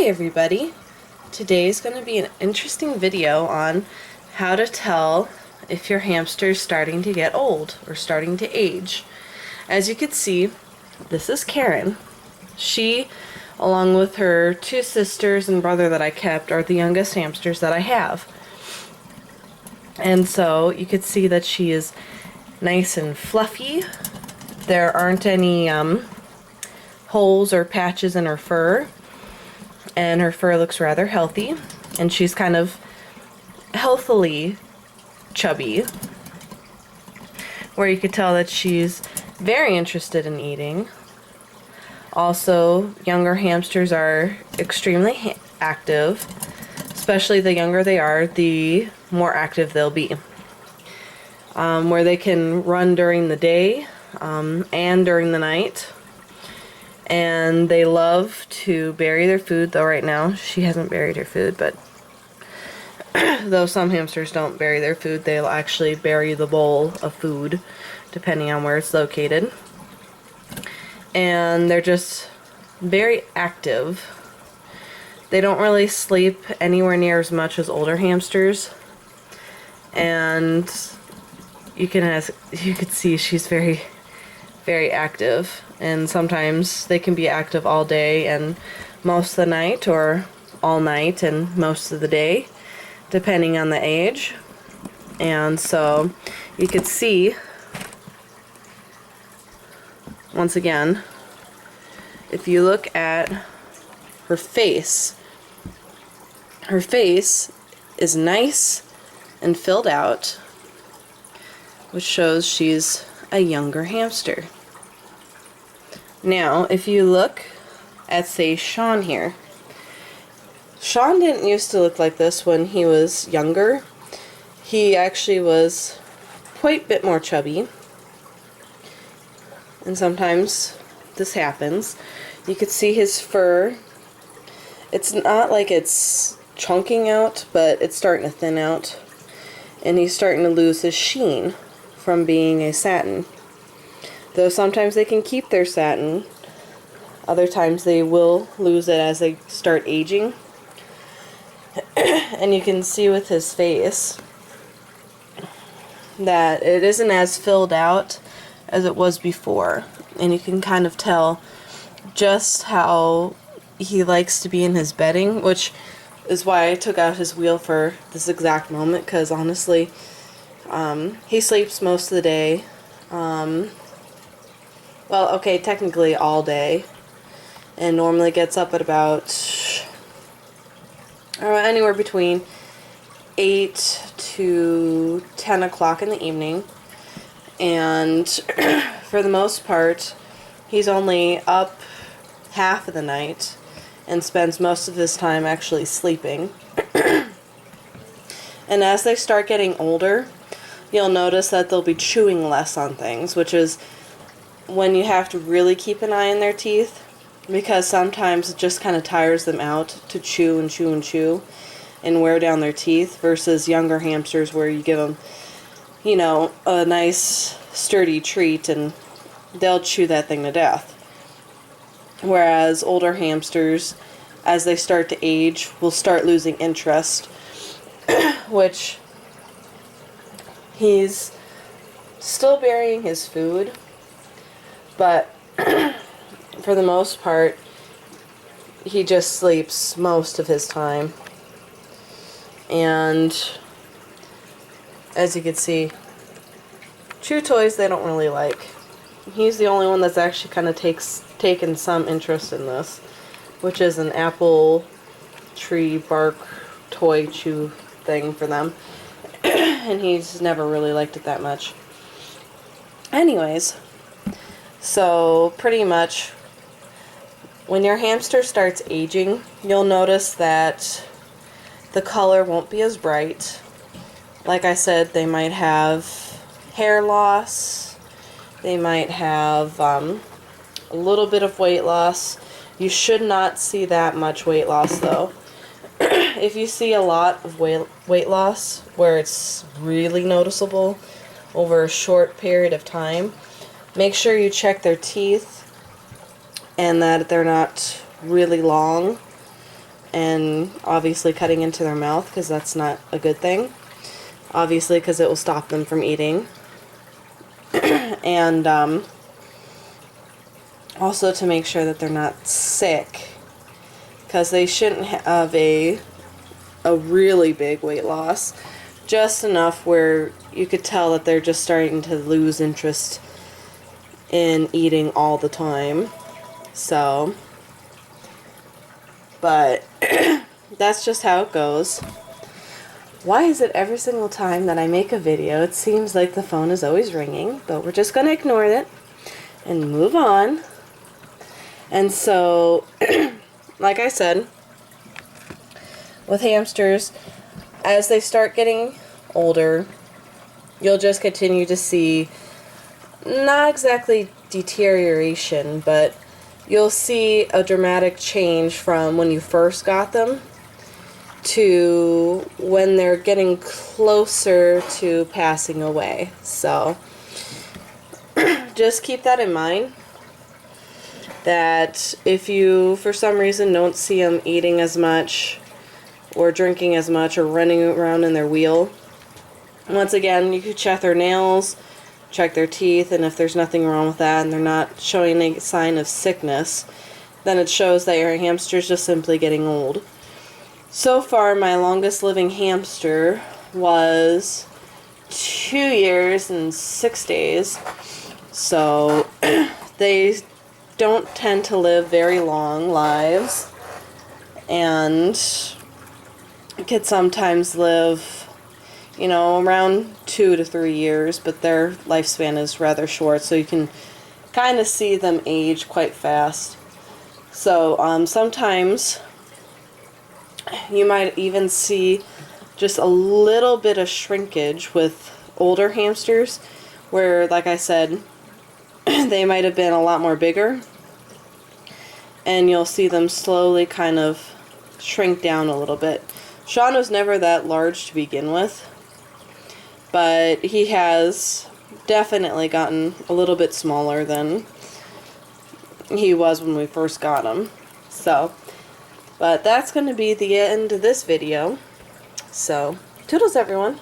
Hi everybody! Today is going to be an interesting video on how to tell if your hamster is starting to get old or starting to age. As you can see, this is Karen. She, along with her two sisters and brother that I kept, are the youngest hamsters that I have. And so you could see that she is nice and fluffy. There aren't any holes or patches in her fur. And her fur looks rather healthy, and she's kind of healthily chubby, where you could tell that she's very interested in eating. Also, younger hamsters are extremely active, especially the younger they are, the more active they'll be. Where they can run during the day and during the night. And they love to bury their food, though right now she hasn't buried her food, but though some hamsters don't bury their food, they'll actually bury the bowl of food depending on where it's located. And they're just very active. They don't really sleep anywhere near as much as older hamsters, and you could see she's very active, and sometimes they can be active all day and most of the night, or all night and most of the day, depending on the age. And so you could see, once again, if you look at her face is nice and filled out, which shows she's a younger hamster. Now, if you look at, say, Sean here, Sean didn't used to look like this when he was younger. He actually was quite a bit more chubby, and sometimes this happens. You could see his fur. It's not like it's chunking out, but it's starting to thin out, and he's starting to lose his sheen from being a satin. Though sometimes they can keep their satin, other times they will lose it as they start aging. And you can see with his face that it isn't as filled out as it was before. And you can kind of tell just how he likes to be in his bedding, which is why I took out his wheel for this exact moment, because honestly, he sleeps most of the day. Well, okay, technically all day, and normally gets up at about anywhere between 8 to 10 o'clock in the evening, and for the most part he's only up half of the night and spends most of his time actually sleeping. And as they start getting older, you'll notice that they'll be chewing less on things, which is when you have to really keep an eye on their teeth, because sometimes it just kind of tires them out to chew and chew and chew and wear down their teeth, versus younger hamsters where you give them, you know, a nice sturdy treat and they'll chew that thing to death. Whereas older hamsters, as they start to age, will start losing interest, which he's still burying his food, but for the most part he just sleeps most of his time. And as you can see, chew toys they don't really like. He's the only one that's actually kind of taken some interest in this, which is an apple tree bark toy chew thing for them. And he's never really liked it that much. Anyways, so pretty much when your hamster starts aging, you'll notice that the color won't be as bright. Like I said, they might have hair loss, they might have a little bit of weight loss. You should not see that much weight loss though. If you see a lot of weight loss where it's really noticeable over a short period of time, make sure you check their teeth and that they're not really long, and obviously cutting into their mouth, because that's not a good thing. Obviously, because it will stop them from eating. And also to make sure that they're not sick, because they shouldn't have a really big weight loss. Just enough where you could tell that they're just starting to lose interest in eating all the time. So, but that's just how it goes. Why is it every single time that I make a video, it seems like the phone is always ringing, but we're just going to ignore it and move on. And so, like I said, with hamsters, as they start getting older, you'll just continue to see, not exactly deterioration, but you'll see a dramatic change from when you first got them to when they're getting closer to passing away. So just keep that in mind, that if you for some reason don't see them eating as much or drinking as much or running around in their wheel, once again, you could check their nails, check their teeth, and if there's nothing wrong with that and they're not showing any sign of sickness, then it shows that your hamster's just simply getting old. So far, my longest living hamster was 2 years and 6 days. So they don't tend to live very long lives, and could sometimes live, you know, around 2 to 3 years, but their lifespan is rather short, so you can kind of see them age quite fast. So sometimes you might even see just a little bit of shrinkage with older hamsters, where, like I said, they might have been a lot more bigger, and you'll see them slowly kind of shrink down a little bit. Sean was never that large to begin with, but he has definitely gotten a little bit smaller than he was when we first got him. So, but that's going to be the end of this video. So, toodles everyone.